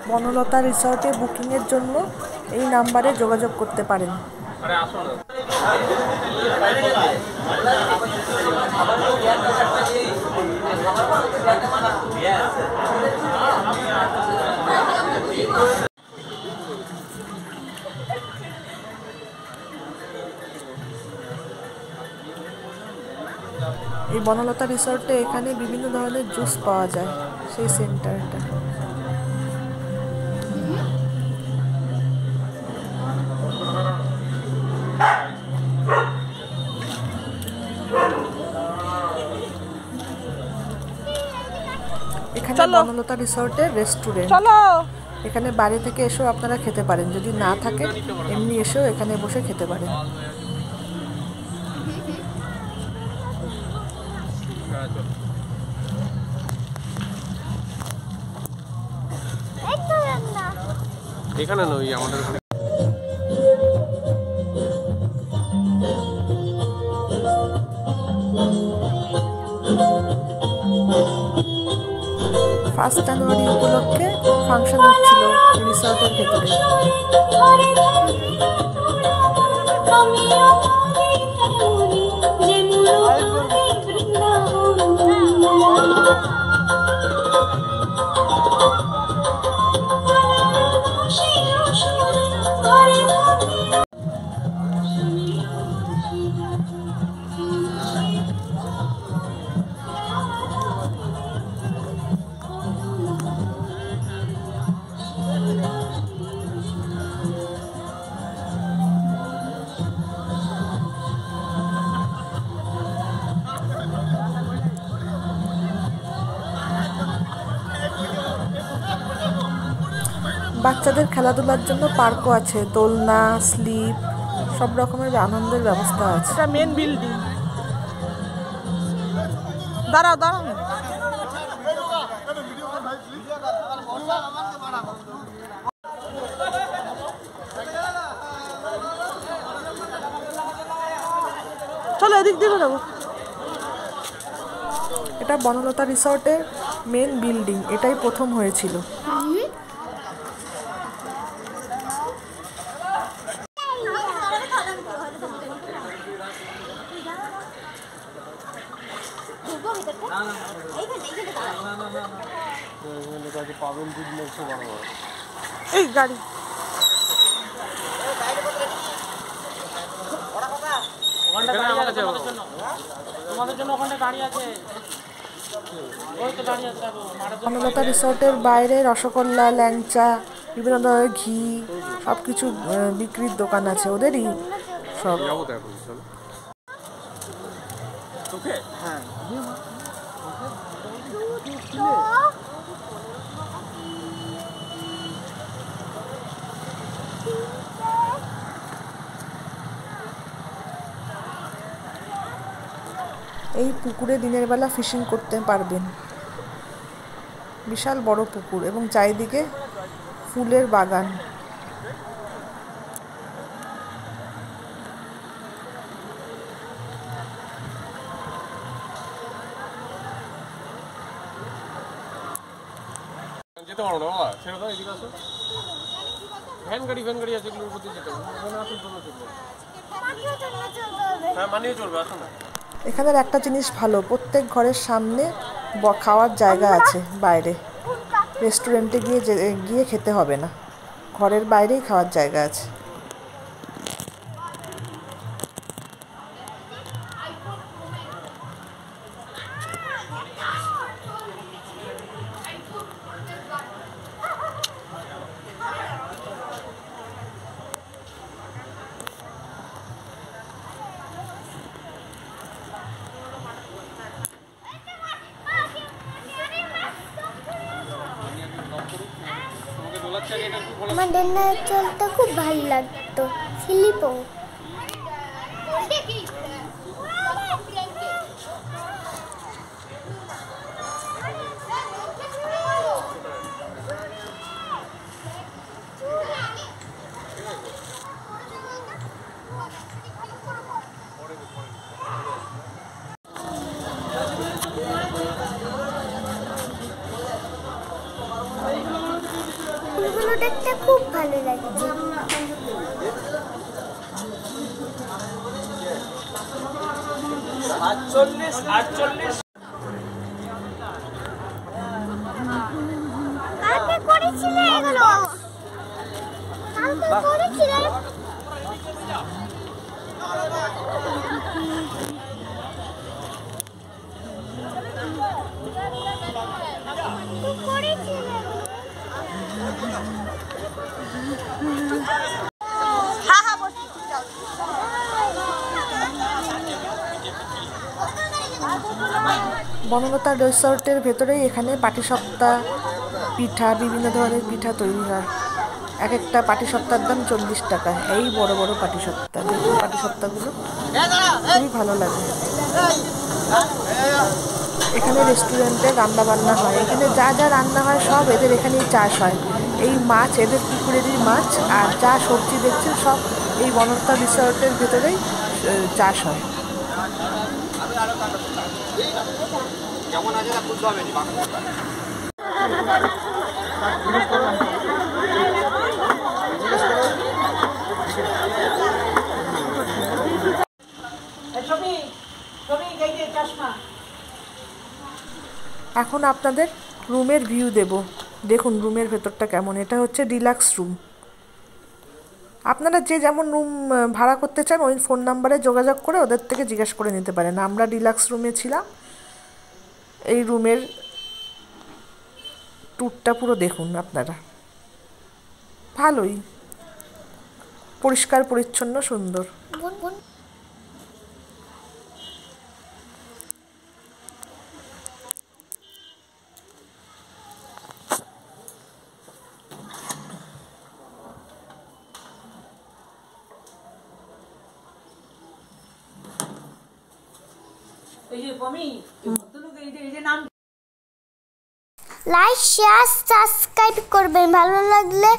বনলতা রিসর্টে বুকিংয়ের জন্য এই নাম্বারে যোগাযোগ করতে পারেন। এই বনলতা রিসর্টে এখানে বিভিন্ন ধরনের জুস পাওয়া যায়, সেই সেন্টারটা। এখানে বনলতা রিসর্টের রেস্টুরেন্ট, এখানে বাইরে থেকে এসেও আপনারা খেতে পারেন, যদি না থাকে এমনি এসেও এখানে বসে খেতে পারেন। এখানে নয় আমাদের ফার্স্ট জানুয়ারি উপলক্ষে ফাংশন হচ্ছিল রিসর্টের ভেতরে। বাচ্চাদের খেলাধুলার জন্য পার্কও আছে, দোলনা, স্লিপ, সব রকমের আনন্দের ব্যবস্থা আছে। এটা মেন বিল্ডিং। দাঁড়াও দাঁড়াও, চলো এদিক দিয়ে যাবো। এটা বনলতা রিসর্টের মেন বিল্ডিং, এটাই প্রথম হয়েছিল। এই গাড়ি বনলতা রিসর্টের বাইরে রসগোল্লা, ল্যাংচা, বিভিন্ন ধরনের ঘি, সব কিছু বিক্রির দোকান আছে ওদেরই সব। এই পুকুরে দিনের বেলা ফিশিং করতে পারবেন। বিশাল বড় পুকুর এবং চারিদিকে ফুলের বাগান। যেতে পারো না বাবা, ছেড়ে দাও, এদিকে আসো। ভ্যান গাড়ি আছে, এগুলোর উপর দিয়ে যেতে হবে। হ্যাঁ মানিয়ে চলবে, আসো না। এখানের একটা জিনিস ভালো, প্রত্যেক ঘরের সামনে খাওয়ার জায়গা আছে বাইরে। রেস্টুরেন্টে গিয়ে খেতে হবে না, ঘরের বাইরেই খাওয়ার জায়গা আছে। আমার ডেন্নার চলতে খুব ভালো লাগতো, স্লিপও। ফুলগুলো দেখতে খুব ভালো লাগছে। কালকে করেছিলে এগুলো? কালকে করেছিলে? বনলতা রিসর্টের ভেতরেই এখানে পাটিসাপটা, পিঠা, বিভিন্ন ধরনের পিঠা তৈরি হয়। এক একটা পাটিসাপটার দাম 40 টাকা। এই বড় বড় পাটিসাপটা, দেখুন পাটিসাপটাগুলো খুবই ভালো লাগে। এখানে রেস্টুরেন্টে রান্না বান্না হয়। এখানে যা যা রান্না হয় সব এদের এখানেই চাষ হয়। এই মাছ এদের পুকুরেরই মাছ, আর যা সবজি দেখছেন সব এই বনলতা রিসর্টের ভেতরেই চাষ হয়। এখন আপনাদের রুমের ভিউ দেব। দেখুন রুমের ভেতরটা কেমন। এটা হচ্ছে ডিলাক্স রুম। আপনারা যে যেমন রুম ভাড়া করতে চান ওই ফোন নাম্বারে যোগাযোগ করে ওদের থেকে জিজ্ঞেস করে নিতে পারেন। আমরা ডিলাক্স রুমে ছিলাম। এই রুমের ট্যুরটা পুরো দেখুন আপনারা। ভালোই, পরিষ্কার পরিচ্ছন্ন, সুন্দর। লাইক, শেয়ার, সাবস্ক্রাইব করবেন ভালো লাগলে।